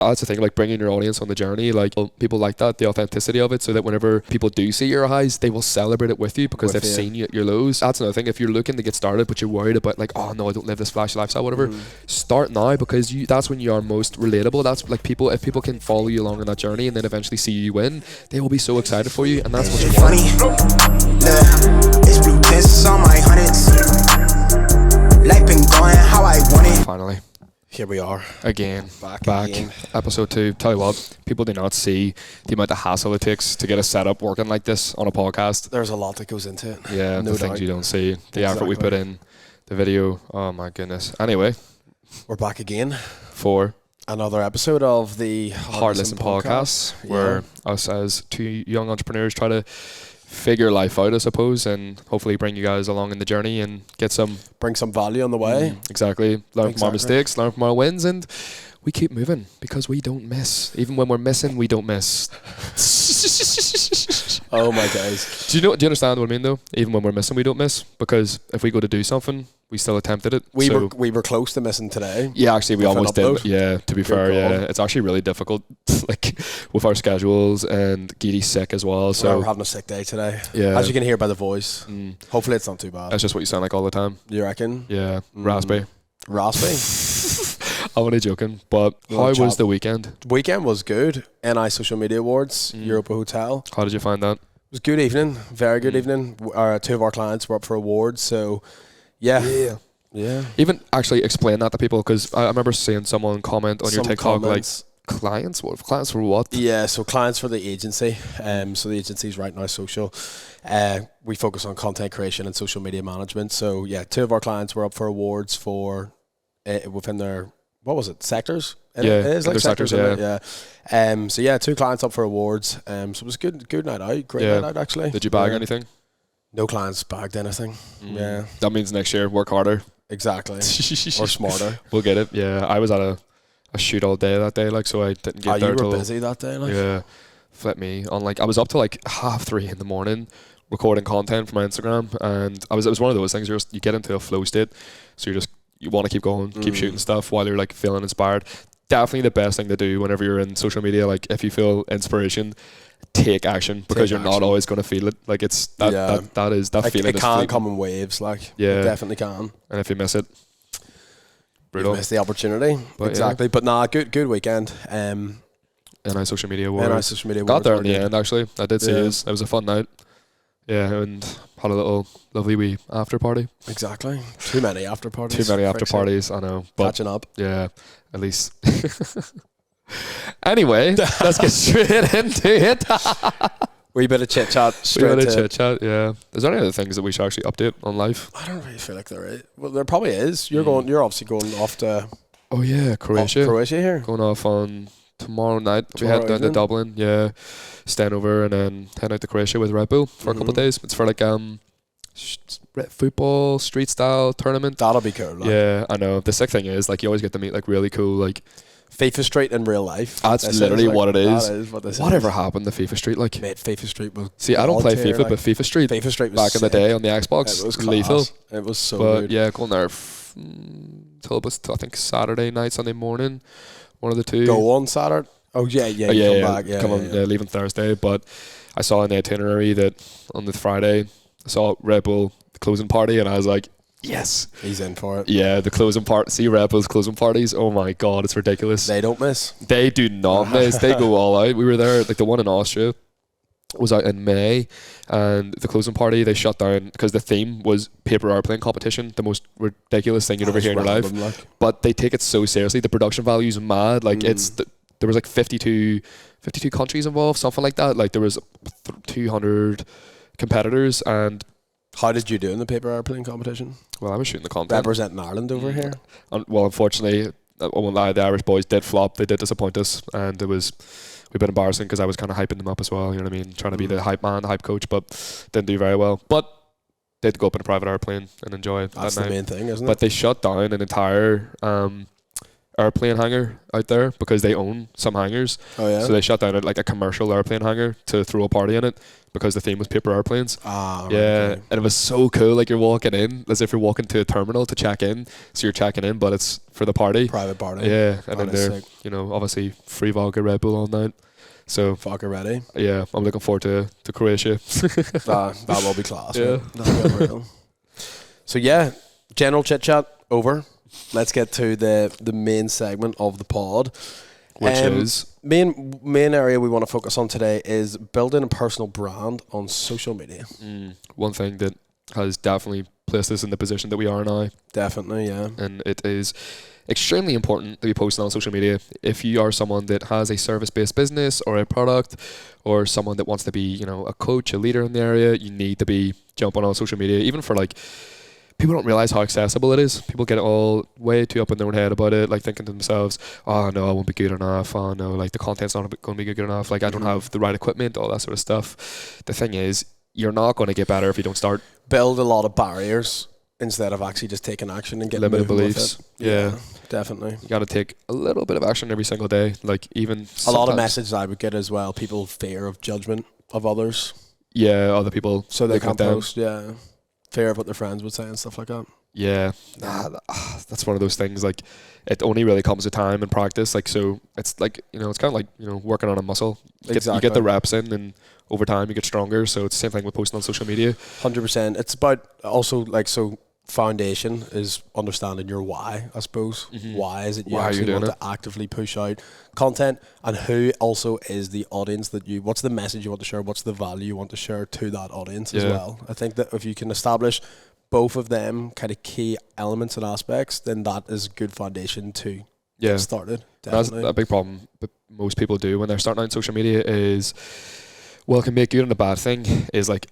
That's the thing, like bringing your audience on the journey, like people like that, the authenticity of it, so that whenever people do see your highs, they will celebrate it with you because they've seen you at your lows. That's another thing. If you're looking to get started but you're worried about like, oh no, I don't live this flashy lifestyle, whatever, start now, because that's when you are most relatable. That's like if people can follow you along on that journey and then eventually see you win, they will be so excited for you, and that's what you want. It's blue tints on my hundreds. Life been going how I want it. Finally. Here we are. Again. Back. Again. Episode 2. Tell you what, people do not see the amount of hassle it takes to get a setup working like this on a podcast. There's a lot that goes into it. Yeah, no the things you don't see. The effort we put in, the video. Oh my goodness. Anyway. We're back again. For another episode of the Hard Listen podcast, where us as two young entrepreneurs try to figure life out, I suppose, and hopefully bring you guys along in the journey and bring some value on the way. Exactly. Learn from our mistakes, learn from our wins, and we keep moving because we don't miss. Even when we're missing, we don't miss. Oh my guys. Do you understand what I mean though? Even when we're missing, we don't miss, because if we go to do something, we still attempted it. We were close to missing today. Yeah, actually we almost did. Yeah, to be fair, yeah. It's actually really difficult, like with our schedules, and Geedy's sick as well. So we're having a sick day today. Yeah. As you can hear by the voice. Hopefully it's not too bad. That's just what you sound like all the time. You reckon? Yeah. Raspy. I'm only joking, but how was the weekend? The weekend was good. NI Social Media Awards, Europa Hotel. How did you find that? It was a good evening, very good evening. Two of our clients were up for awards, so yeah. Even actually explain that to people, because I remember seeing someone comment on your TikTok comments. Like, clients? What? Clients for what? Yeah, so clients for the agency. So the agency's Right Now Social. We focus on content creation and social media management. So yeah, two of our clients were up for awards for within their, what was it, sectors? It is like sectors, yeah. So yeah, two clients up for awards. So it was a good night out, great night out actually. Did you bag anything? No clients bagged anything. Yeah. That means next year work harder. Exactly. Or smarter. We'll get it. Yeah. I was at a shoot all day that day, like, so I didn't get there. You were busy that day, like? Yeah. Flip me on, like, I was up to like 3:30 in the morning recording content for my Instagram, and it was one of those things, you get into a flow state, so you want to keep going, keep shooting stuff while you're like feeling inspired. Definitely the best thing to do whenever you're in social media. Like, if you feel inspiration, take action, because you're not always going to feel it. Like, it's that feeling. It can come in waves, like. Yeah, it definitely can. And if you miss it, brutal. You miss the opportunity. But exactly. Yeah. But nah, good weekend. NI Social Media Awards. Got there in the end, actually. I did see it. It was a fun night. Yeah, and had a little lovely wee after party. Exactly. Too many after parties. I know. But catching up. Yeah, at least. Anyway, let's get straight into it. Wee bit of chit chat. Yeah. Is there any other things that we should actually update on life? I don't really feel like there is. Well, there probably is. You're obviously going off to. Oh yeah, Croatia. Croatia here. Going off on tomorrow night. We head down to Dublin. Yeah, staying over and then head out to Croatia with Red Bull for a couple of days. It's for like football street style tournament. That'll be cool. Like. Yeah, I know. The sick thing is, like, you always get to meet like really cool, like, FIFA Street in real life. That's literally what it is. That is what this is. Whatever happened to FIFA Street? Like, mate, FIFA Street was. See, I don't play FIFA, like, but FIFA Street was back in the day on the Xbox. It was lethal. It was so good. Yeah, going there till it was, I think, Saturday night, Sunday morning. One of the two. Go on Saturday. Oh yeah. Come back. Yeah. Leaving Thursday. But I saw in the itinerary that on the Friday I saw Red Bull closing party, and I was like, yes, he's in for it. Yeah, the closing part. See Red Bull's closing parties. Oh my god, it's ridiculous. They don't miss. They do not miss. They go all out. We were there, like the one in Austria was out in May, and the closing party they shut down because the theme was paper airplane competition, the most ridiculous thing you'd ever hear in your life. Like. But they take it so seriously. The production value is mad. Like there was like 52 countries involved, something like that. Like there was 200 competitors. And how did you do in the paper airplane competition? Well, I was shooting the content. Representing Ireland over here. Well, unfortunately, the Irish boys did flop. They did disappoint us, and it was a bit embarrassing because I was kind of hyping them up as well. You know what I mean? Trying to be the hype man, the hype coach, but didn't do very well. But they had to go up in a private airplane and enjoy it. That's the main thing, isn't it? But they shut down an entire airplane hangar out there because they own some hangars. Oh yeah. So they shut down like a commercial airplane hangar to throw a party in it because the theme was paper airplanes. Ah, right, Yeah, okay. and it was so cool. Like you're walking in as if you're walking to a terminal to check in. So you're checking in, but it's for the party. Private party. Yeah, and That then is they're sick. obviously free vodka, Red Bull all night. So Fuck already. yeah, I'm looking forward to Croatia. That will be class. Yeah. Man. That'll be unreal. So yeah, general chit chat over. Let's get to the main segment of the pod. Which is main area we want to focus on today is building a personal brand on social media. one thing that has definitely placed us in the position that we are now, Definitely, yeah. and it is extremely important to be posting on social media. If you are someone that has a service-based business or a product, or someone that wants to be, a coach, a leader in the area, you need to be jumping on social media. Even for like, people don't realize how accessible it is. People get all way too up in their own head about it, like thinking to themselves, oh no, I won't be good enough. Oh no, like the content's not going to be good enough. Like I don't have the right equipment, all that sort of stuff. The thing is, you're not going to get better if you don't start. Build a lot of barriers instead of actually just taking action and getting Limited moving beliefs. with it. Yeah. Definitely. You got to take a little bit of action every single day. Like even A lot of sometimes- messages I would get as well. People fear of judgment of others, Yeah, other people. so they looking can't at them. post. Yeah, fear of what their friends would say and stuff like that. Yeah, that's one of those things. Like, it only really comes with time and practice. Like, so it's like it's kind of like working on a muscle. You get the reps in, and over time you get stronger. So it's the same thing with posting on social media. 100%. It's about also foundation is understanding your why, I suppose. Why is it you Why are you actually doing want to actively push out content, and who also is the audience what's the message you want to share, what's the value you want to share to that audience as well. I think that if you can establish both of them kind of key elements and aspects, then that is a good foundation to get started. That's Definitely. a big problem that most people do when they're starting out on social media is, well, it can be a good and a bad thing, is like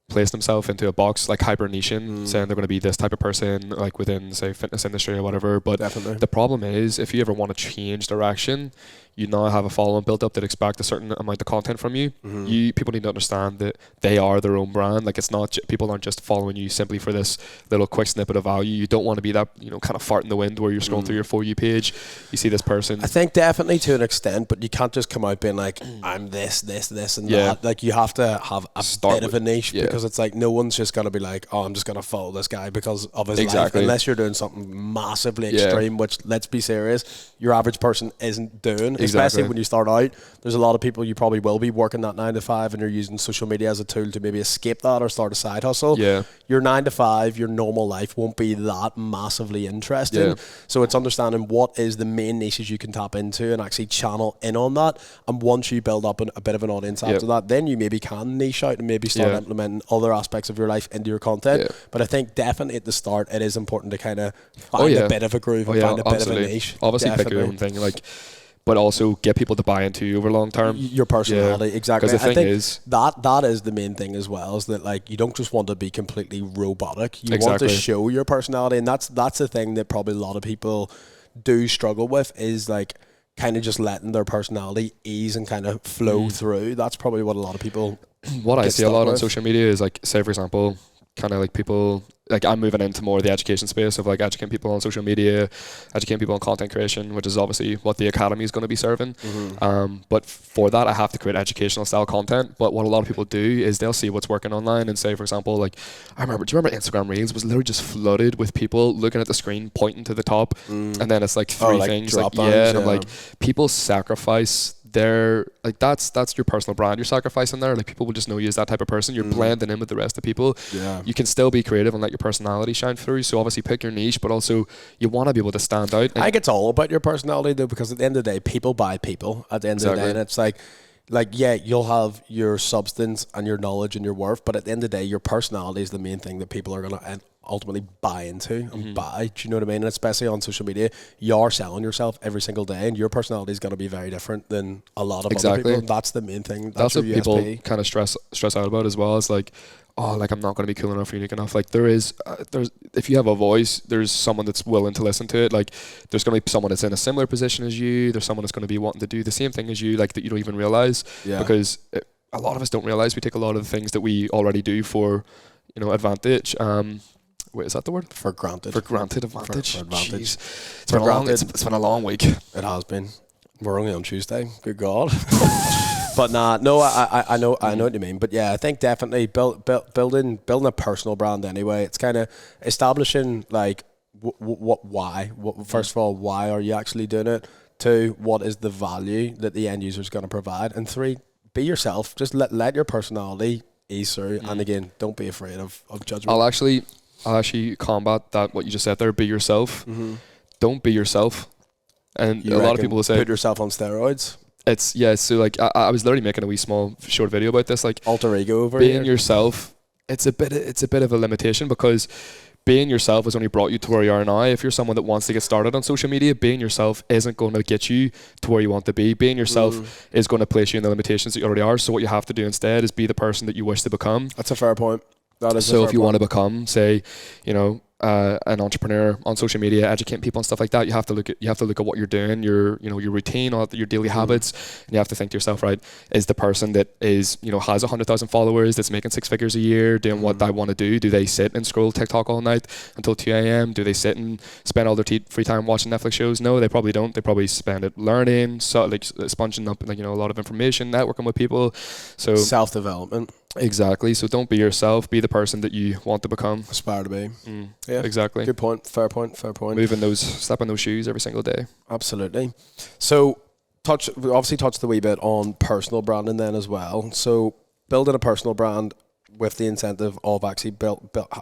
place themselves into a box, like hyper niching, saying they're going to be this type of person, like within, say, fitness industry or whatever. But Definitely. the problem is, if you ever want to change direction, you now have a following built up that expect a certain amount of content from you. People need to understand that they are their own brand. Like, it's not people aren't just following you simply for this little quick snippet of value. You don't want to be that kind of fart in the wind where you're scrolling through your For You page, you see this person. I think definitely to an extent, but you can't just come out being like, I'm this, and that. Like, you have to have a bit of a niche, because it's like no one's just going to be like, oh, I'm just going to follow this guy because of his life, unless you're doing something massively extreme, which, let's be serious, your average person isn't doing. Especially when you start out, there's a lot of people, you probably will be working that 9 to 5 and you're using social media as a tool to maybe escape that or start a side hustle. Your 9 to 5, your normal life won't be that massively interesting. So it's understanding what is the main niches you can tap into and actually channel in on that. And once you build up a bit of an audience after that, then you maybe can niche out and maybe start implementing other aspects of your life into your content. But I think definitely at the start, it is important to kind of find a bit of a groove and find a bit of a niche. Obviously, pick your own thing. Like, but also get people to buy into you over long term. Your personality, exactly. Because the thing is, that is the main thing as well, is that like you don't just want to be completely robotic. You want to show your personality, and that's the thing that probably a lot of people do struggle with, is like kind of just letting their personality ease and kind of flow through. That's probably what a lot of people what I see a lot on social media is, like, say for example, kind of like people, like, I'm moving into more of the education space of like educating people on social media, educating people on content creation, which is obviously what the academy is going to be serving. But for that, I have to create educational style content. But what a lot of people do is they'll see what's working online and say, for example, like, do you remember Instagram Reels was literally just flooded with people looking at the screen, pointing to the top, and then it's like three things, like, and I'm like, people sacrifice their, like, that's your personal brand you're sacrificing there. Like, people will just know you as that type of person. You're blending in with the rest of people. You can still be creative and let your personality shine through. So obviously pick your niche, but also you want to be able to stand out. I think it's all about your personality though, because at the end of the day, people buy people at the end of the day, and it's like yeah, you'll have your substance and your knowledge and your worth, but at the end of the day, your personality is the main thing that people are going to ultimately buy into and buy. Do you know what I mean? And especially on social media, you are selling yourself every single day, and your personality is going to be very different than a lot of other people. That's the main thing. That's what your people USP. kind of stress out about as well. It's like, oh, like, I'm not going to be cool enough or unique enough. Like, there's if you have a voice, there's someone that's willing to listen to it. Like, there's going to be someone that's in a similar position as you. There's someone that's going to be wanting to do the same thing as you, like, that you don't even realize. Because a lot of us don't realize we take a lot of the things that we already do for advantage. wait, is that the word? For granted. For granted advantage. For advantage. Jeez. It's been a long week. It has been. We're only on Tuesday. Good God. But no, I know what you mean. But yeah, I think definitely building a personal brand anyway. It's kind of establishing like why. First of all, why are you actually doing it? 2, what is the value that the end user is going to provide? And 3, be yourself. Just let your personality ease through. And again, don't be afraid of judgment. I'll actually combat that, what you just said there. Be yourself. Don't be yourself. And a lot of people will say, put yourself on steroids. It's, yeah, so like I was literally making a wee small short video about this, like alter ego over being here. yourself. It's a bit of a limitation, because being yourself has only brought you to where you are now. If you're someone that wants to get started on social media, being yourself isn't going to get you to where you want to be. Being yourself is going to place you in the limitations that you already are. So what you have to do instead is be the person that you wish to become. That's a fair point. That is. So if you want to become, say, an entrepreneur on social media, educating people and stuff like that, you have to look at what you're doing, your routine, all your daily habits, and you have to think to yourself, right, is the person that is has 100,000 followers, that's making 6 figures a year, doing what I want to do they sit and scroll TikTok all night until 2 a.m? Do they sit and spend all their free time watching Netflix shows? No, they probably don't. They probably spend it learning, so like sponging up a lot of information, networking with people. So self-development. Exactly. So don't be yourself. Be the person that you want to become. Aspire to be. Yeah, exactly. Good point. Fair point. Step in those shoes every single day. Absolutely. So we obviously touched a wee bit on personal branding then as well. So building a personal brand with the incentive of actually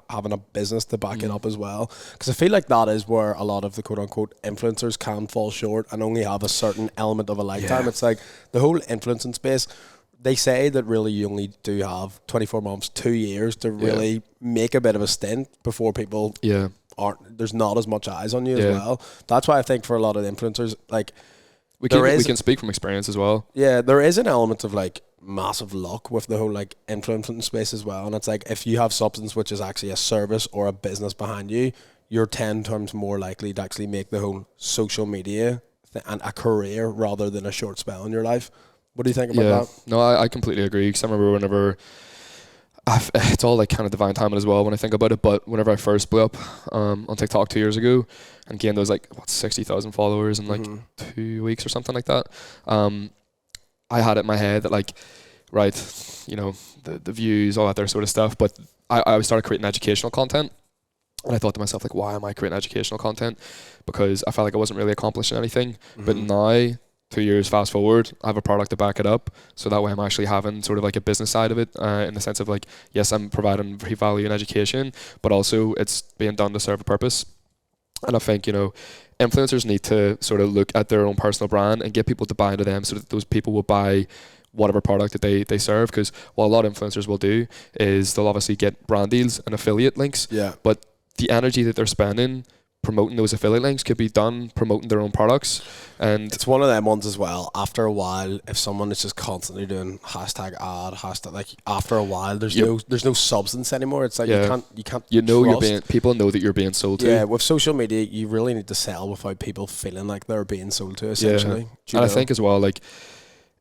having a business to back it up as well. Because I feel like that is where a lot of the quote unquote influencers can fall short and only have a certain element of a lifetime. Yeah. It's like the whole influencing space. They say that really you only do have 24 months, 2 years to really make a bit of a stint before people there's not as much eyes on you as well. That's why I think for a lot of influencers, like we can speak from experience as well. Yeah, there is an element of like massive luck with the whole like influencing space as well. And it's like if you have substance which is actually a service or a business behind you, you're 10 times more likely to actually make the whole social media and a career rather than a short spell in your life. What do you think about that? No, I completely agree. Because I remember whenever, it's all like kind of divine timing as well when I think about it, but whenever I first blew up on TikTok 2 years ago and gained those 60,000 followers in 2 weeks or something like that, I had it in my head that the views, all that there sort of stuff, but I started creating educational content. And I thought to myself, why am I creating educational content? Because I felt like I wasn't really accomplishing anything. But now, 2 years fast forward, I have a product to back it up, so that way I'm actually having sort of like a business side of it, in the sense of yes, I'm providing free value and education, but also it's being done to serve a purpose. And I think influencers need to sort of look at their own personal brand and get people to buy into them, so that those people will buy whatever product that they serve. Because what a lot of influencers will do is they'll obviously get brand deals and affiliate links, but the energy that they're spending promoting those affiliate links could be done promoting their own products. And it's one of them ones as well. After a while, if someone is just constantly doing hashtag after a while, there's no substance anymore. It's like you can't people know that you're being sold to. Yeah, with social media, you really need to sell without people feeling like they're being sold to, essentially. And I think as well,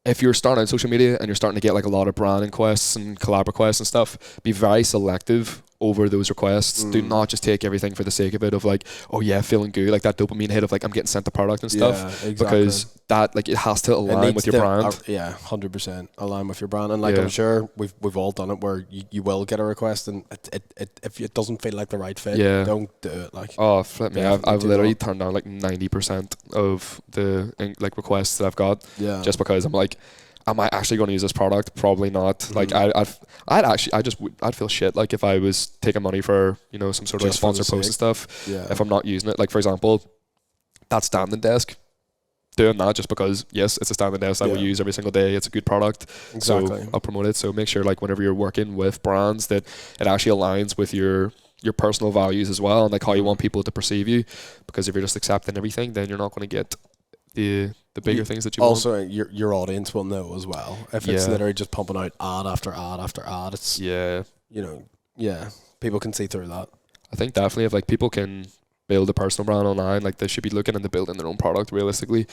if you're starting on social media and you're starting to get a lot of brand requests and collab requests and stuff, be very selective over those requests. Do not just take everything for the sake of it, of feeling good, that dopamine hit of I'm getting sent the product and stuff. Yeah, exactly. Because that it has to align with your brand. 100% align with your brand. And I'm sure we've all done it where you will get a request and if it doesn't feel like the right fit, don't do it. Flip me. I've literally turned down 90% of the requests that I've got, just because I'm am I actually going to use this product? Probably not. I'd feel shit if I was taking money for some sort of sponsor post and stuff. Yeah. If I'm not using it, for example, that standing desk, doing that just because it's a standing desk I will use every single day. It's a good product, so I'll promote it. So make sure whenever you're working with brands that it actually aligns with your personal values as well, and how you want people to perceive you. Because if you're just accepting everything, then you're not going to get the bigger things that you also want. Your audience will know as well if it's literally just pumping out ad after ad after ad. It's people can see through that. I think definitely if people can build a personal brand online, they should be looking into building their own product realistically,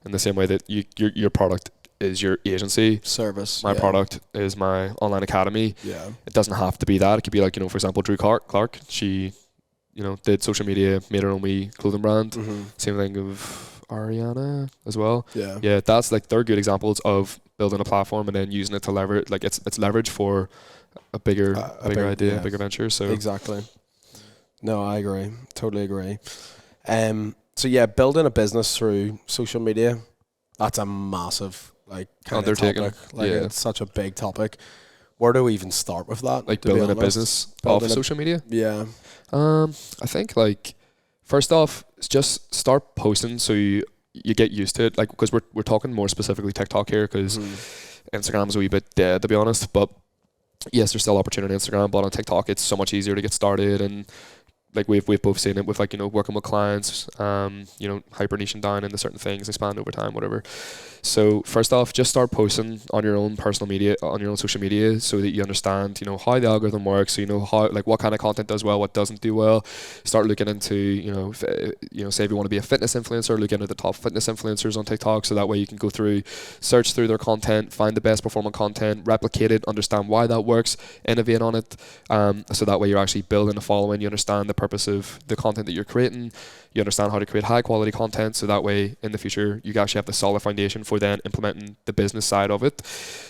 in the same way that your product is your agency service. My product is my online academy. Yeah, it doesn't have to be that. It could be for example, Drew Clark. She did social media, made her own wee clothing brand. Mm-hmm. Same thing of Ariana as well. Yeah. Yeah, that's like they're good examples of building a platform and then using it to leverage. Like it's leverage for a bigger idea, a bigger venture. So exactly. No, I agree. Totally agree. So yeah, building a business through social media, that's a massive kind of undertaking. topic. It's such a big topic. Where do we even start with that? Like building a business off of social media? Yeah. I think first off, just start posting so you get used to it. Like, because we're talking more specifically TikTok here, because Instagram's a wee bit dead, to be honest. But yes, there's still opportunity on Instagram, but on TikTok it's so much easier to get started. And like we've both seen it with working with clients, hyper niching down into certain things, expand over time, whatever. So first off, just start posting on your own personal media, on your own social media, so that you understand, how the algorithm works. So you know how, what kind of content does well, what doesn't do well. Start looking into, say if you want to be a fitness influencer, look into the top fitness influencers on TikTok. So that way you can go through, search through their content, find the best performing content, replicate it, understand why that works, innovate on it. So that way you're actually building a following. You understand the purpose of the content that you're creating. You understand how to create high quality content, so that way in the future you actually have the solid foundation for then implementing the business side of it.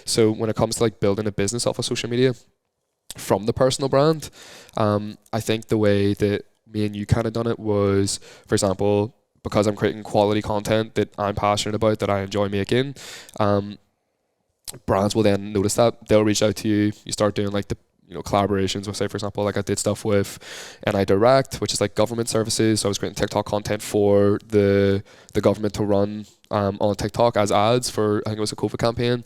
So when it comes to building a business off of social media from the personal brand, I think the way that me and you kind of done it was, for example, because I'm creating quality content that I'm passionate about, that I enjoy making, brands will then notice that. They'll reach out to you. You start doing the collaborations with, say, for example, I did stuff with NI Direct, which is government services. So I was creating TikTok content for the government to run on TikTok as ads for, I think it was a COVID campaign.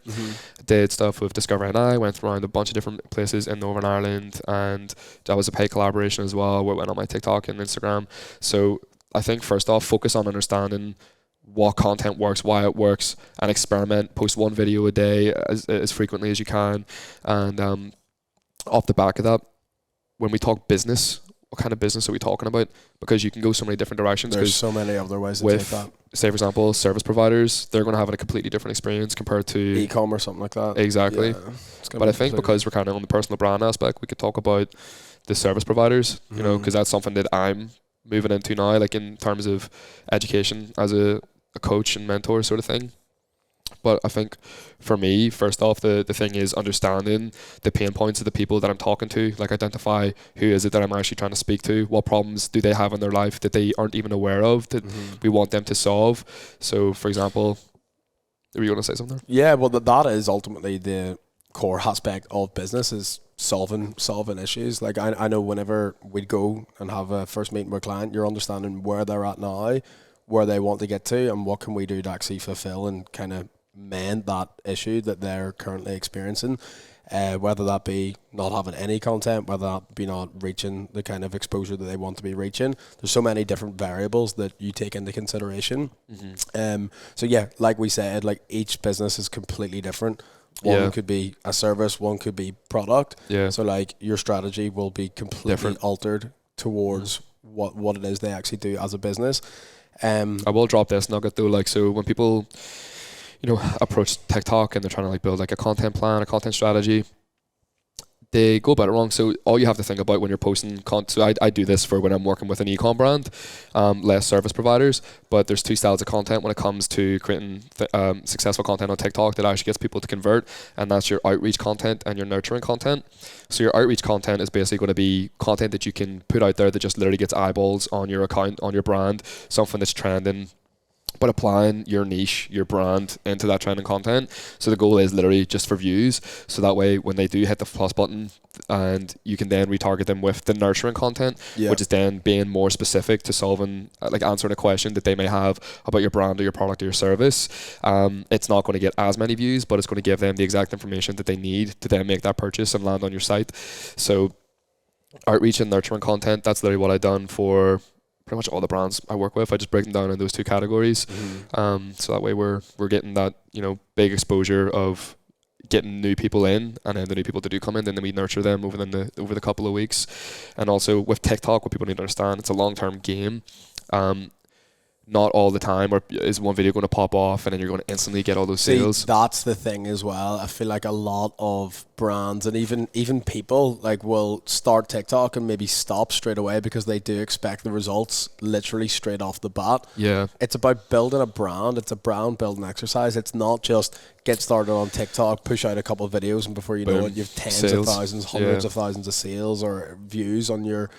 Did stuff with Discover NI, went around a bunch of different places in Northern Ireland, and that was a paid collaboration as well, where it went on my TikTok and Instagram. So I think first off, focus on understanding what content works, why it works, and experiment. Post one video a day as frequently as you can, and off the back of that, when we talk business, what kind of business are we talking about? Because you can go so many different directions. There's so many other ways to take that. Say, for example, service providers, they're going to have a completely different experience compared to e-com or something like that. Exactly. Yeah, but I think because we're kind of on the personal brand aspect, we could talk about the service providers, because that's something that I'm moving into now, in terms of education as a coach and mentor sort of thing. But I think for me, first off, the thing is understanding the pain points of the people that I'm talking to, identify who is it that I'm actually trying to speak to, what problems do they have in their life that they aren't even aware of, that we want them to solve. So, for example, were you going to say something? Yeah, well, that is ultimately the core aspect of business, is solving issues. I know whenever we'd go and have a first meeting with a client, you're understanding where they're at now, where they want to get to, and what can we do to actually fulfill and kind of mend that issue that they're currently experiencing, whether that be not having any content, whether that be not reaching the kind of exposure that they want to be reaching. There's so many different variables that you take into consideration. So yeah, like we said, each business is completely different. One could be a service, one could be product. So your strategy will be completely altered towards what it is they actually do as a business. I will drop this nugget though, so when people approach TikTok and they're trying to build a content plan, a content strategy, they go about it wrong. So all you have to think about when you're posting content, so I do this for when I'm working with an e-com brand, less service providers, but there's two styles of content when it comes to creating successful content on TikTok that actually gets people to convert, and that's your outreach content and your nurturing content. So your outreach content is basically going to be content that you can put out there that just literally gets eyeballs on your account, on your brand, something that's trending, but applying your niche, your brand into that trending content. So the goal is literally just for views. So that way when they do hit the plus button, and you can then retarget them with the nurturing content, which is then being more specific to solving, answering a question that they may have about your brand or your product or your service. It's not going to get as many views, but it's going to give them the exact information that they need to then make that purchase and land on your site. So outreach and nurturing content, that's literally what I've done for pretty much all the brands I work with. I just break them down in those two categories. So that way we're getting that, big exposure of getting new people in, and then the new people that do come in, and then we nurture them over the couple of weeks. And also with TikTok, what people need to understand, it's a long-term game. not all the time, or is one video going to pop off and then you're going to instantly get all those sales? That's the thing as well. I feel like a lot of brands and even people like will start TikTok and maybe stop straight away because they do expect the results literally straight off the bat. Yeah. It's about building a brand. It's a brand building exercise. It's not just get started on TikTok, push out a couple of videos, and before you know it, you have tens of thousands, hundreds of thousands of sales or views on your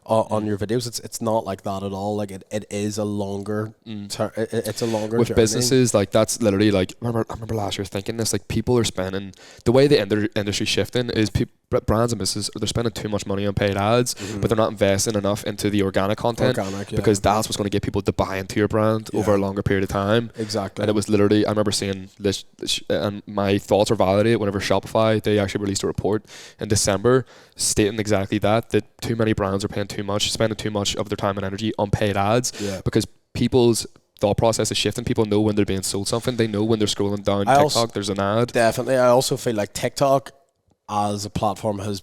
videos. It's not like that at all. Like it is a longer it's a longer with journey. businesses. Like that's literally like I remember last year thinking this, like people are spending, the way the industry shifting is brands and businesses, they're spending too much money on paid ads, but they're not investing enough into the organic content, because that's what's going to get people to buy into your brand over a longer period of time. Exactly. And it was literally, I remember seeing this, and my thoughts are validated whenever Shopify, they actually released a report in December stating exactly that too many brands are paying too much, spending too much of their time and energy on paid ads, because people's thought process is shifting. People know when they're being sold something. They know when they're scrolling down TikTok, there's an ad. Definitely. I also feel like TikTok as a platform has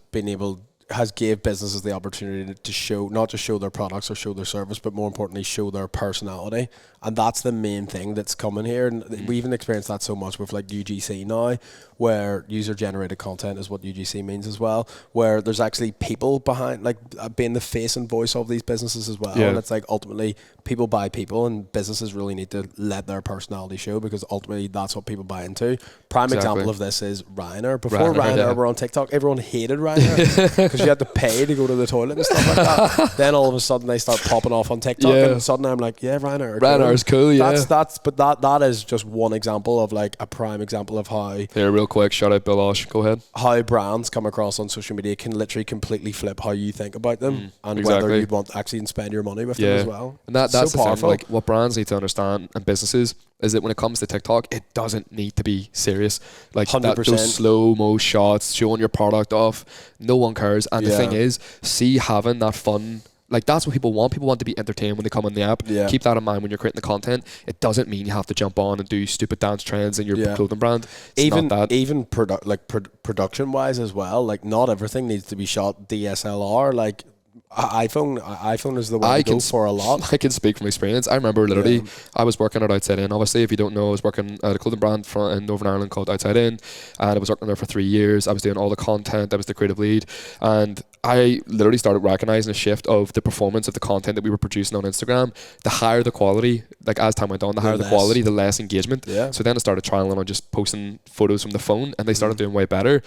gave businesses the opportunity to show, not just show their products or show their service, but more importantly show their personality. And that's the main thing that's coming here. And we even experienced that so much with like UGC now, where user generated content is what UGC means as well, where there's actually people behind, like being the face and voice of these businesses as well. And it's like ultimately people buy people, and businesses really need to let their personality show, because ultimately that's what people buy into. Prime example of this is Ryanair. Before Ryanair were on TikTok, everyone hated Ryanair because you had to pay to go to the toilet and stuff like that. Then all of a sudden they start popping off on TikTok, and suddenly I'm like, Ryanair's cool. That is just one example of like a prime example of how. Yeah, real quick, shout out Bill Osh. Go ahead. How brands come across on social media can literally completely flip how you think about them, and whether you want to actually spend your money with them as well. And that's so the powerful thing. Like what brands need to understand, and businesses, is that when it comes to TikTok, it doesn't need to be serious. Like 100%. Those slow-mo shots showing your product off, no one cares. And the thing is, having that fun, like that's what people want. People want to be entertained when they come on the app. Keep that in mind when you're creating the content. It doesn't mean you have to jump on and do stupid dance trends in your clothing brand. Even production wise as well. Like not everything needs to be shot DSLR. Like iPhone is the way to go for a lot. I can speak from experience. I remember literally I was working at Outside In. Obviously, if you don't know, I was working at a clothing brand in Northern Ireland called Outside In, and I was working there for 3 years. I was doing all the content. I was the creative lead, and I literally started recognizing a shift of the performance of the content that we were producing on Instagram. The higher the quality, like as time went on, the higher the quality, the less engagement. So then I started trialing on just posting photos from the phone, and they started doing way better.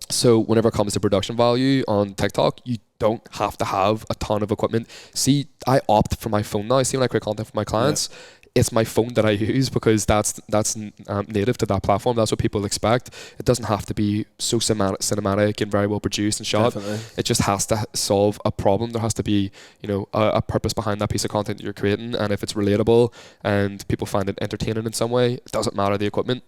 So whenever it comes to production value on TikTok, you don't have to have a ton of equipment. See, I opt for my phone now. See, when I create content for my clients, it's my phone that I use, because that's native to that platform. That's what people expect. It doesn't have to be so cinematic and very well produced and shot. Definitely. It just has to solve a problem. There has to be, a purpose behind that piece of content that you're creating. And if it's relatable and people find it entertaining in some way, it doesn't matter the equipment.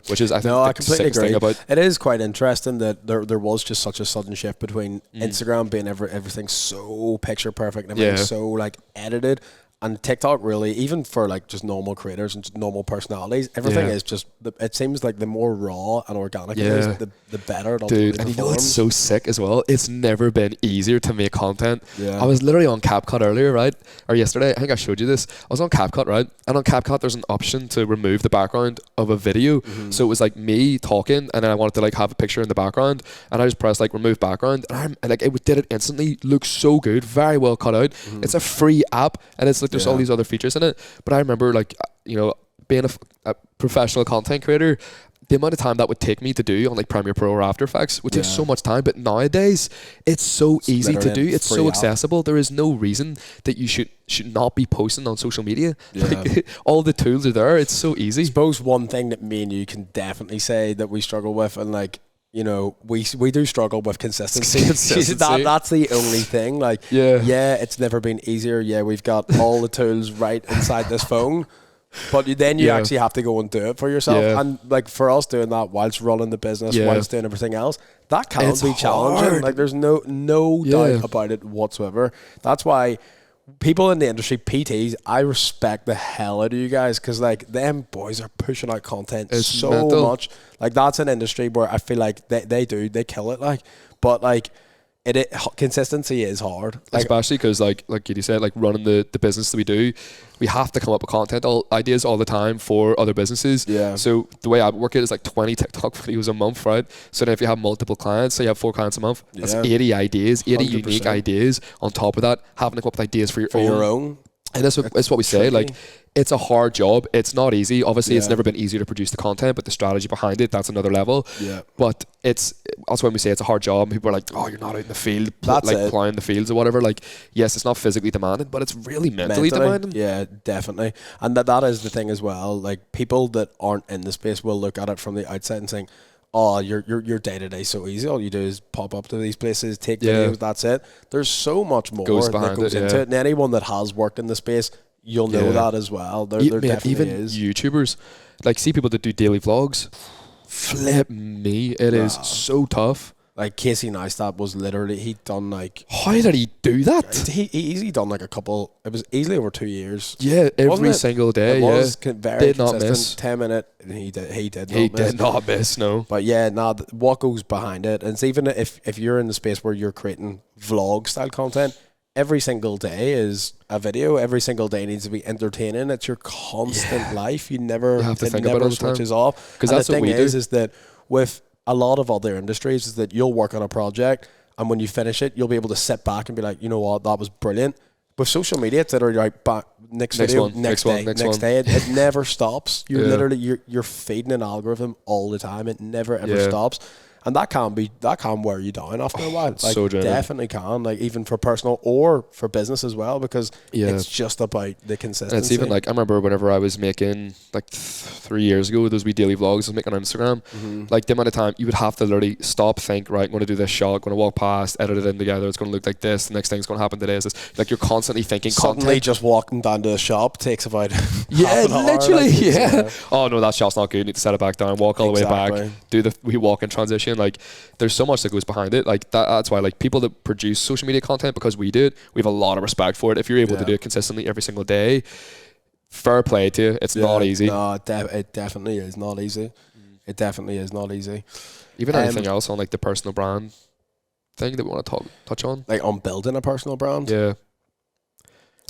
Which is, I think, I completely agree. It is quite interesting that there was just such a sudden shift between Instagram being everything so picture perfect and everything so like edited, and TikTok really, even for like just normal creators and just normal personalities, everything is just, it seems like the more raw and organic it is, the better it ultimately performs. And you know what's so sick as well? It's never been easier to make content. I was literally on CapCut earlier, right? Or yesterday, I think I showed you this. I was on CapCut, right? And on CapCut, there's an option to remove the background of a video. So it was like me talking, and then I wanted to like have a picture in the background, and I just pressed like remove background, and it did it instantly. Looks so good, very well cut out. It's a free app, and it's like there's all these other features in it. But I remember like, being a professional content creator, the amount of time that would take me to do on like Premiere Pro or After Effects would take so much time. But nowadays it's so easy to do. It's so accessible. There is no reason that you should not be posting on social media. Like, all the tools are there. It's so easy. I suppose one thing that me and you can definitely say that we struggle with, and like, we do struggle with consistency. That's the only thing. Like, it's never been easier. Yeah, we've got all the tools right inside this phone, but then you actually have to go and do it for yourself. And like for us doing that whilst running the business, whilst doing everything else, that can be challenging. Hard. Like there's no doubt about it whatsoever. That's why people in the industry, PTs, I respect the hell out of you guys, because like them boys are pushing out content so mental. Much. Like that's an industry where I feel like they kill it. Like, but like consistency is hard. Like, especially because like you said, like running the business that we do, we have to come up with content ideas all the time for other businesses. Yeah. So the way I work it is like 20 TikTok videos a month, right? So then if you have multiple clients, say you have 4 clients a month, that's 80 ideas, 80 100%. unique ideas. On top of that, having to come up with ideas for your own. And that's what we say. Like, it's a hard job. It's not easy. Obviously, it's never been easier to produce the content, but the strategy behind it, that's another level. Yeah. But that's when we say it's a hard job. And people are like, oh, you're not out in the field, plowing the fields or whatever. Like, yes, it's not physically demanding, but it's really mentally demanding. Yeah, definitely. And that is the thing as well. Like, people that aren't in the space will look at it from the outside and think, oh, your day to day so easy. All you do is pop up to these places, take videos, that's it. There's so much more that goes into it. And anyone that has worked in the space, you'll know that as well. There definitely even is. YouTubers, like, see people that do daily vlogs, flip me. It is so tough. Like Casey Neistat was literally, he'd done like... How did he do that? He easily done like a couple... It was easily over 2 years. Yeah, every single day. It was very did not consistent. miss. 10 minute, and he did not miss, no. But yeah, what goes behind it, and it's even if you're in the space where you're creating vlog style content, every single day is a video. Every single day needs to be entertaining. It's your constant life. You have to think about it all the time. Switches off. Because that's the thing is that with a lot of other industries is that you'll work on a project, and when you finish it, you'll be able to sit back and be like, you know what, that was brilliant. With social media, it's literally like back next video, next day. It never stops. You're literally you're feeding an algorithm all the time. It never ever stops. And that can wear you down after a while. Like, so definitely can. Like, even for personal or for business as well, because it's just about the consistency. And it's even like, I remember whenever I was making like 3 years ago, those wee daily vlogs I was making on Instagram, like the amount of time you would have to literally stop, think, right, I'm going to do this shot, going to walk past, edit it in together, it's going to look like this, the next thing's going to happen today is this. Like, you're constantly thinking suddenly content. Just walking down to the shop takes about literally, oh no, that shot's not good, need to set it back down, walk all the way back, do the wee walk-in transition. Like, there's so much that goes behind it. Like, that's why, like, people that produce social media content, because we do it, we have a lot of respect for it. If you're able to do it consistently every single day, fair play to you. It's not easy. No, it definitely is not easy. It definitely is not easy. Even anything else on like the personal brand thing that we want to touch on, like on building a personal brand. Yeah,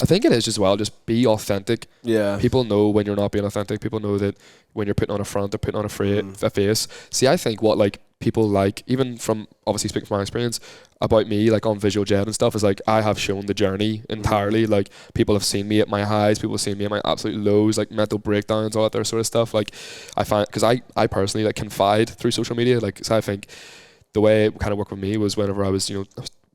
I think it is as well. Just be authentic. Yeah, people know when you're not being authentic. People know that when you're putting on a front or putting on a face. See, I think what like people like, even from obviously speaking from my experience about me, like on Visual Jet and stuff, is like I have shown the journey entirely. Like, people have seen me at my highs, people have seen me at my absolute lows, like mental breakdowns, all that there sort of stuff. Like, I find, because I personally like confide through social media. Like, so I think the way it kind of worked with me was whenever I was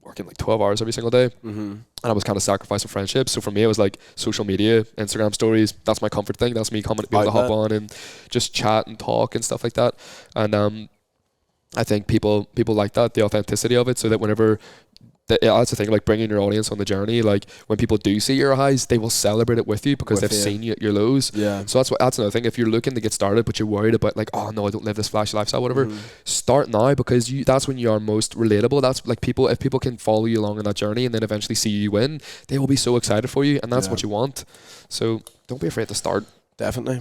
working like 12 hours every single day, and I was kind of sacrificing friendships. So for me, it was like social media, Instagram stories. That's my comfort thing. That's me coming to be able to hop on and just chat and talk and stuff like that. And I think people like that, the authenticity of it, so that whenever that's the thing, like bringing your audience on the journey, like when people do see your highs, they will celebrate it with you because they've seen you at your lows. Yeah. So that's another thing. If you're looking to get started but you're worried about like, oh no, I don't live this flashy lifestyle, whatever, start now, because that's when you are most relatable. That's like if people can follow you along on that journey and then eventually see you win, they will be so excited for you, and that's what you want. So don't be afraid to start. Definitely.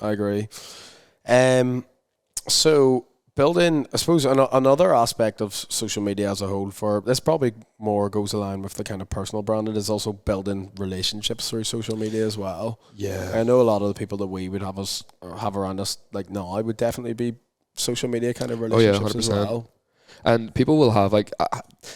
I agree. So building, I suppose, another aspect of social media as a whole, for this probably more goes along with the kind of personal brand, it is also building relationships through social media as well. Yeah. I know a lot of the people that we would have around us, like, no, I would definitely be social media kind of relationships as well. And people will have, like,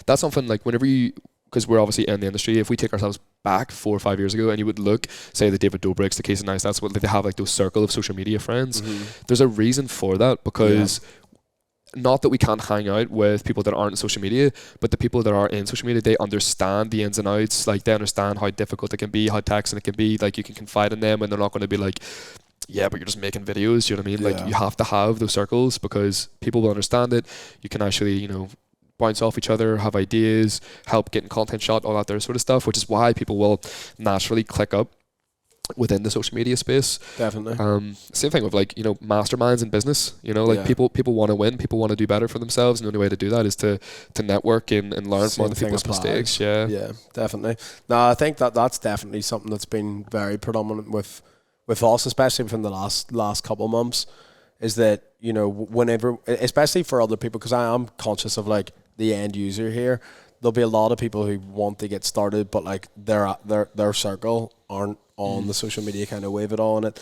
that's something, like, whenever you, because we're obviously in the industry, if we take ourselves back 4 or 5 years ago and you would look, say, the David Dobrik's, the Casey Neistat, that's what they have, like those circle of social media friends. There's a reason for that, because not that we can't hang out with people that aren't in social media, but the people that are in social media, they understand the ins and outs. Like, they understand how difficult it can be, how taxing it can be. Like, you can confide in them and they're not going to be like, yeah, but you're just making videos. You know what I mean? Like, you have to have those circles because people will understand it. You can actually, bounce off each other, have ideas, help getting content shot, all that there sort of stuff, which is why people will naturally click up within the social media space. Definitely. Same thing with like, masterminds in business, people want to win, people want to do better for themselves, and the only way to do that is to network and learn from other people's mistakes. Yeah, definitely. No, I think that's definitely something that's been very predominant with us, especially from the last couple of months, is that, whenever, especially for other people, because I am conscious of like, the end user here, there'll be a lot of people who want to get started, but like their circle aren't on the social media kind of wave at all. And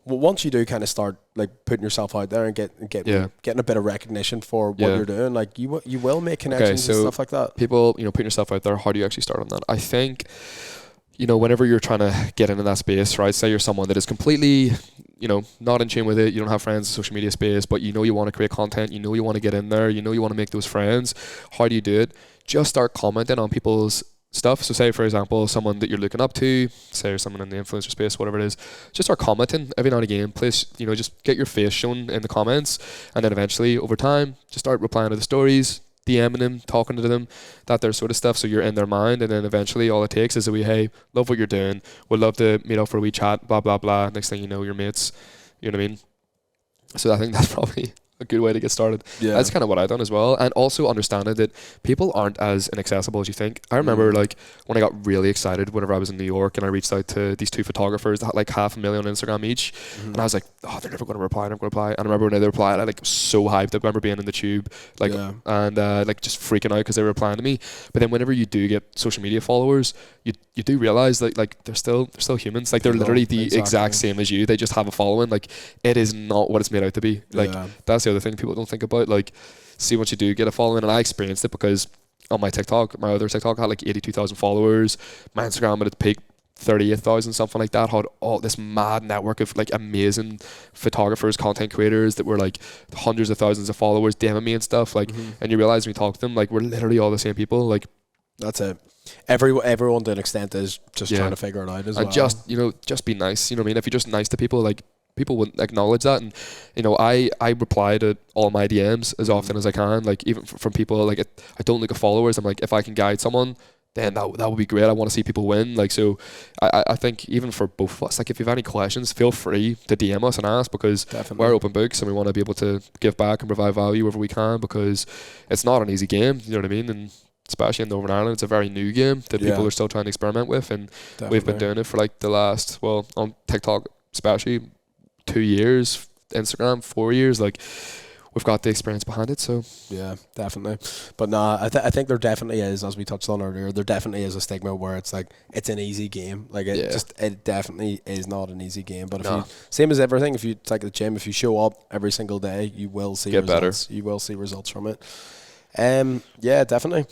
once you do kind of start like putting yourself out there and getting a bit of recognition for what you're doing, like you will make connections and stuff like that. People, putting yourself out there, how do you actually start on that? I think, whenever you're trying to get into that space, right? Say you're someone that is completely, not in tune with it. You don't have friends in the social media space, but you want to create content. You want to get in there. You want to make those friends. How do you do it? Just start commenting on people's stuff. So say, for example, someone that you're looking up to, say someone in the influencer space, whatever it is, just start commenting every now and again. Please, just get your face shown in the comments, and then eventually over time, just start replying to the stories, DMing them, talking to them, that there sort of stuff. So you're in their mind, and then eventually all it takes is a wee, hey, love what you're doing. Would love to meet up for a wee chat, blah, blah, blah. Next thing you know, your mates, you know what I mean? So I think that's probably a good way to get started. Yeah. That's kind of what I've done as well. And also understanding that people aren't as inaccessible as you think. I remember like when I got really excited whenever I was in New York and I reached out to these two photographers that had like 500,000 on Instagram each. And I was like, oh, they're never going to reply. And I remember when they replied, I was so hyped. I remember being in the tube and like just freaking out because they were replying to me. But then whenever you do get social media followers, you do realize that like they're still humans. Like they're literally the exact same as you. They just have a following. Like it is not what it's made out to be. Like that's the other thing people don't think about. Like, see, once you do get a following, and I experienced it because on my other TikTok I had like 82,000 followers. My Instagram at its peak 38,000, something like that. Had all this mad network of like amazing photographers, content creators that were like hundreds of thousands of followers DMing me and stuff. Like, and you realize when you talk to them, like we're literally all the same people. Like, that's it. Everyone to an extent is just trying to figure it out as well. And just be nice. You know what I mean? If you're just nice to people, like people wouldn't acknowledge that. And I reply to all my DMs as often as I can. Like even from people like I don't look at followers. I'm like, if I can guide someone, then that would be great. I want to see people win. Like, so I think even for both of us, like if you have any questions, feel free to DM us and ask, because we're open books and we want to be able to give back and provide value wherever we can, because it's not an easy game. You know what I mean? And especially in Northern Ireland, it's a very new game that people are still trying to experiment with, and we've been doing it for like the last, well, on TikTok especially, 2 years, Instagram 4 years. Like, we've got the experience behind it. So yeah, definitely. But no, I think there definitely is, as we touched on earlier, there definitely is a stigma where it's like it's an easy game. Like it definitely is not an easy game. But if you, same as everything, if you take the gym, if you show up every single day, you will see results. Better. You will see results from it. Yeah, definitely.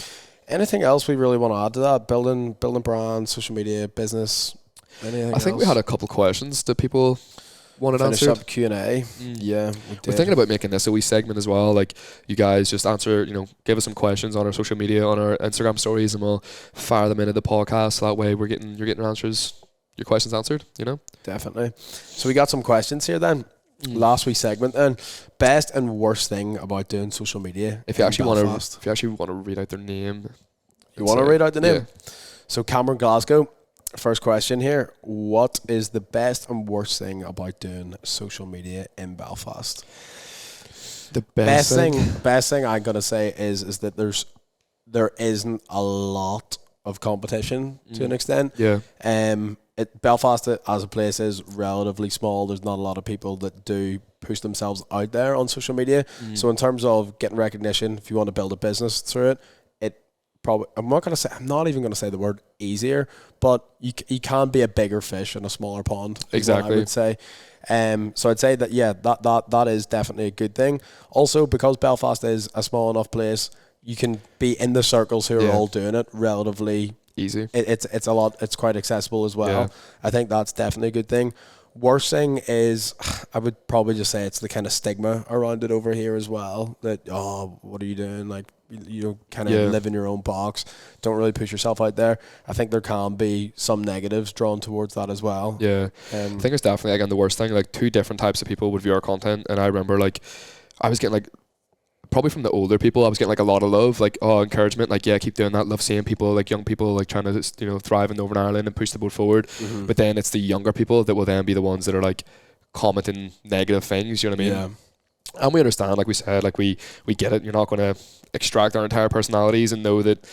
Anything else we really want to add to that? Building brand, social media, business, anything else? I think we had a couple questions that people wanted answered. Finish up Q&A. Yeah, we're thinking about making this a wee segment as well. Like, you guys just answer, give us some questions on our social media, on our Instagram stories, and we'll fire them into the podcast. So that way you're getting your questions answered, Definitely. So we got some questions here then. Last week's segment then. Best and worst thing about doing social media. If you actually want to read out their name. You want to read out the name? Yeah. So Cameron Glasgow, first question here. What is the best and worst thing about doing social media in Belfast? The best thing I'm gonna say is that there isn't a lot of competition to an extent. Yeah. Belfast as a place is relatively small. There's not a lot of people that do push themselves out there on social media. So in terms of getting recognition, if you want to build a business through it probably, I'm not even going to say the word easier, but you can be a bigger fish in a smaller pond. Exactly. I would say. So I'd say that that is definitely a good thing. Also, because Belfast is a small enough place, you can be in the circles who are all doing it relatively easy. It's quite accessible as well. Yeah. I think that's definitely a good thing. Worst thing is, I would probably just say it's the kind of stigma around it over here as well. That, what are you doing? Like, you kind of live in your own box. Don't really push yourself out there. I think there can be some negatives drawn towards that as well. Yeah. I think it's definitely, again, the worst thing. Like, two different types of people would view our content. And I remember, like, I was getting, like, probably from the older people, I was getting like a lot of love, like encouragement, like keep doing that. Love seeing people, like young people, like trying to thrive in Northern Ireland and push the boat forward. But then it's the younger people that will then be the ones that are like commenting negative things. You know what I mean? Yeah. And we understand, like we said, like we get it. You're not going to extract our entire personalities and know that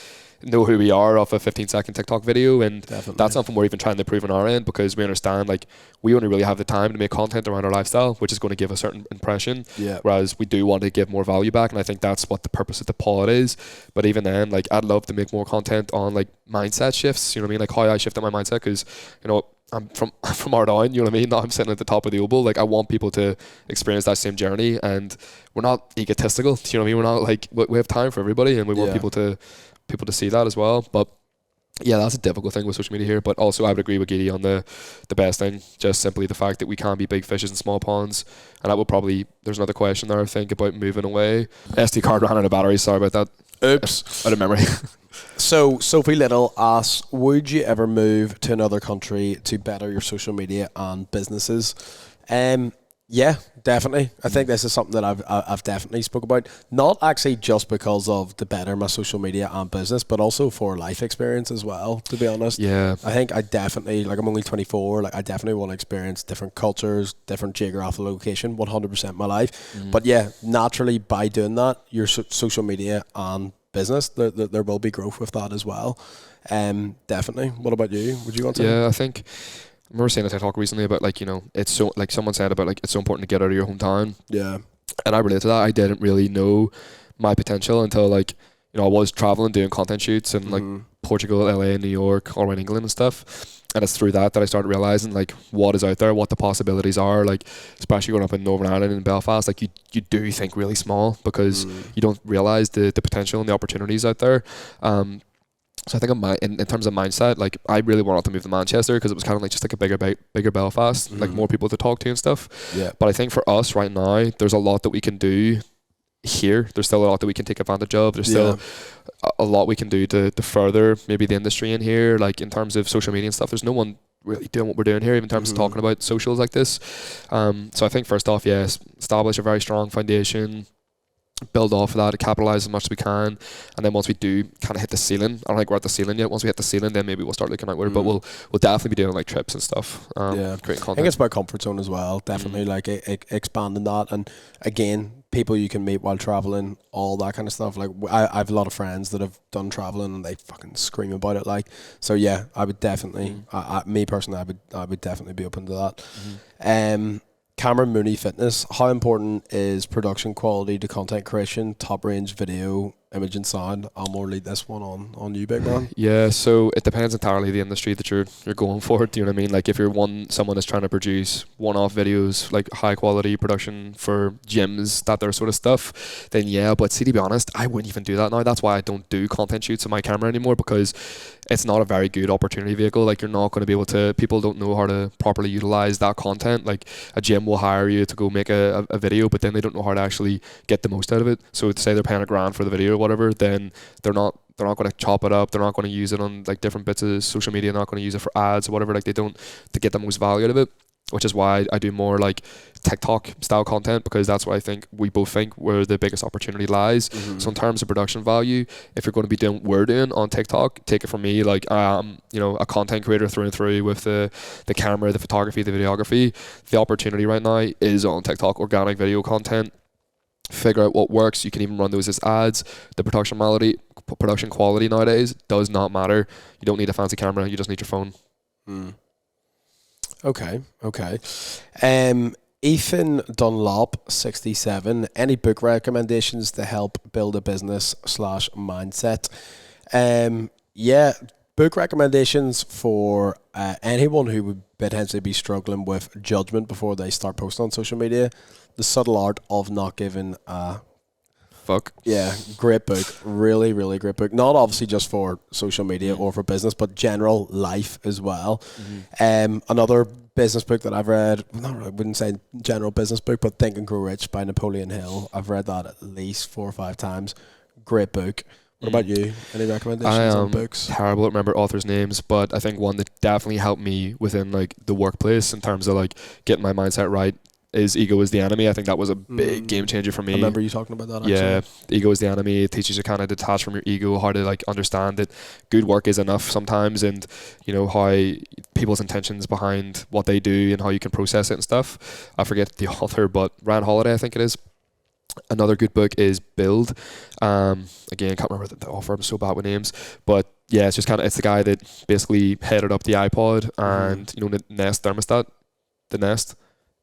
know who we are off a 15-second TikTok video, and Definitely. that's something we're even trying to improve on our end, because we understand like we only really have the time to make content around our lifestyle, which is going to give a certain impression. Yeah. Whereas we do want to give more value back, and I think that's what the purpose of the pod is. But even then, like I'd love to make more content on like mindset shifts. You know what I mean? Like how I shifted my mindset, because you know I'm from Ardown. You know what I mean? Now I'm sitting at the top of the Oval. Like I want people to experience that same journey, and we're not egotistical. You know what I mean? We're not like, we have time for everybody, and we want people to see that as well. But yeah, that's a difficult thing with social media here. But also I would agree with Giddy on the best thing, just simply the fact that we can be big fishes in small ponds. And that will probably, there's another question there I think about moving away. SD card ran out of battery, sorry about that. Oops. Out of memory. So Sophie Little asks, would you ever move to another country to better your social media and businesses? Yeah, definitely. I think this is something that I've definitely spoke about. Not actually just because of the better my social media and business, but also for life experience as well, to be honest. Yeah. I think I definitely, like I'm only 24, like I definitely want to experience different cultures, different geographical location, 100% my life. But yeah, naturally by doing that, your social media and business, there will be growth with that as well. Definitely. What about you? Would you want to? Yeah, I think I remember seeing a TikTok recently about like, you know, it's so, like someone said about like it's so important to get out of your hometown. Yeah. And I relate to that. I didn't really know my potential until like, you know, I was traveling doing content shoots in like Portugal, LA, New York, all around England and stuff. And it's through that I started realizing like what is out there, what the possibilities are. Like especially growing up in Northern Ireland and Belfast, like you do think really small, because you don't realize the potential and the opportunities out there. So I think in terms of mindset, like I really wanted to move to Manchester, because it was kind of like just like a bigger Belfast, like more people to talk to and stuff. Yeah. But I think for us right now, there's a lot that we can do here. There's still a lot that we can take advantage of. There's still a lot we can do to further maybe the industry in here, like in terms of social media and stuff. There's no one really doing what we're doing here, even in terms of talking about socials like this. So I think first off, yes, establish a very strong foundation, build off of that, and capitalize as much as we can. And then once we do kind of hit the ceiling, I don't think we're at the ceiling yet. Once we hit the ceiling, then maybe we'll start looking outward. But we'll definitely be doing like trips and stuff. Creating content. I think it's about comfort zone as well. Definitely like expanding that. And again, people you can meet while traveling, all that kind of stuff. Like I have a lot of friends that have done traveling and they fucking scream about it. Like, so yeah, I would definitely, me personally, I would definitely be open to that. Cameron Mooney Fitness, how important is production quality to content creation, top range video, image and sound? I'll more lead this one on you, big man. Yeah, so it depends entirely the industry that you're going for. Do you know what I mean? Like if you're someone that's trying to produce one-off videos, like high quality production for gyms, that sort of stuff, then yeah. But see, to be honest, I wouldn't even do that now. That's why I don't do content shoots on my camera anymore, because it's not a very good opportunity vehicle. Like you're not going to be able to, people don't know how to properly utilize that content. Like a gym will hire you to go make a video, but then they don't know how to actually get the most out of it. So to say they're paying $1,000 for the video or whatever, then they're not going to chop it up. They're not going to use it on like different bits of social media. They're not going to use it for ads or whatever. Like they don't, to get the most value out of it, which is why I do more like TikTok style content, because that's what I think we both think where the biggest opportunity lies. So in terms of production value, if you're going to be doing what we're doing on TikTok, take it from me, like you know, a content creator through and through with the camera, the photography, the videography. The opportunity right now is on TikTok, organic video content. Figure out what works. You can even run those as ads. The production quality nowadays does not matter. You don't need a fancy camera, you just need your phone. Okay. Ethan Dunlop 67, any book recommendations to help build a business / mindset? Yeah, book recommendations for anyone who would potentially be struggling with judgment before they start posting on social media. The Subtle Art of Not Giving a Fuck. Yeah, great book. Really, really great book. Not obviously just for social media or for business, but general life as well. Another business book that I've read, I wouldn't say general business book, but Think and Grow Rich by Napoleon Hill. I've read that at least 4 or 5 times. Great book. What about you? Any recommendations on books? Terrible to remember authors' names, but I think one that definitely helped me within like the workplace in terms of like getting my mindset right is Ego is the Enemy. I think that was a big game changer for me. I remember you talking about that, actually. Yeah, Ego is the Enemy. It teaches you kind of detach from your ego, how to like understand that good work is enough sometimes, and you know how people's intentions behind what they do and how you can process it and stuff. I forget the author, but Ryan Holiday, I think it is. Another good book is Build. Again, I can't remember the author. I'm so bad with names, but yeah, it's just kind of, it's the guy that basically headed up the iPod and the Nest thermostat, the Nest.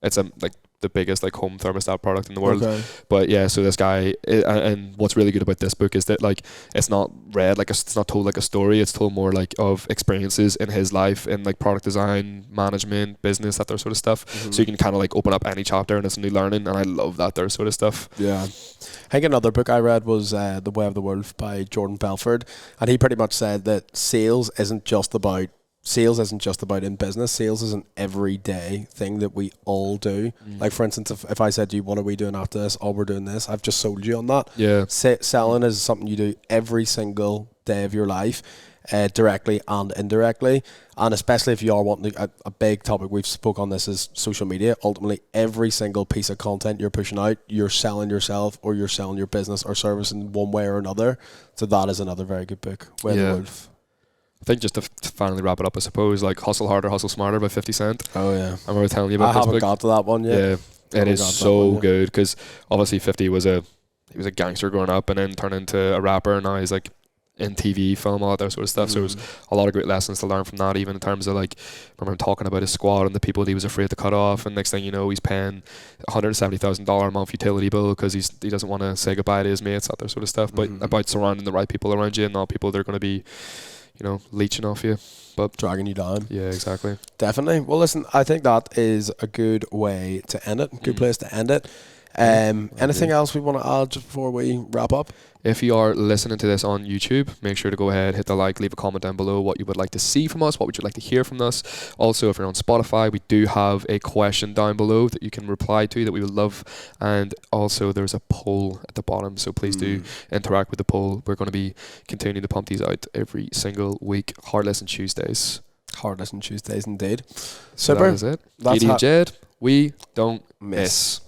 It's like the biggest like home thermostat product in the world. Okay. But yeah, so this guy, and what's really good about this book is that like it's not read like it's not told like a story. It's told more like of experiences in his life in like product design, management, business, that sort of stuff. So you can kind of like open up any chapter and it's new learning, and I love that there sort of stuff. Yeah. I think another book I read was The Way of the Wolf by Jordan Belford, and he pretty much said that sales isn't just about in business. Sales is an everyday thing that we all do. Like, for instance, if I said to you, what are we doing after this? Oh, we're doing this. I've just sold you on that. Yeah. Selling is something you do every single day of your life, directly and indirectly. And especially if you are wanting a big topic, we've spoke on this, is social media. Ultimately, every single piece of content you're pushing out, you're selling yourself or you're selling your business or service in one way or another. So that is another very good book, Way of the Wolf. I think just to finally wrap it up, I suppose, like Hustle Harder, Hustle Smarter by 50 Cent. Oh, yeah. I remember telling you about I this haven't book. got to that one yet. Yeah, it is so good, because obviously 50 was a gangster growing up and then turned into a rapper, and now he's like in TV, film, all that sort of stuff. So there's a lot of great lessons to learn from that, even in terms of like, I remember him talking about his squad and the people that he was afraid to cut off, and next thing you know, he's paying $170,000 a month utility bill because he doesn't want to say goodbye to his mates, that sort of stuff. But about surrounding the right people around you and not people that are going to be, leeching off you, but dragging you down. Yeah, exactly. Definitely. Well, listen, I think that is a good way to end it. Good place to end it. Anything else we want to add just before we wrap up? If you are listening to this on YouTube, make sure to go ahead, hit the like, leave a comment down below what you would like to see from us, what would you like to hear from us. Also, if you're on Spotify, we do have a question down below that you can reply to that we would love. And also, there's a poll at the bottom, so please do interact with the poll. We're going to be continuing to pump these out every single week. Hard Lesson Tuesdays. Hard Lesson Tuesdays, indeed. So Super. that is it. Katie and Jed, we don't miss.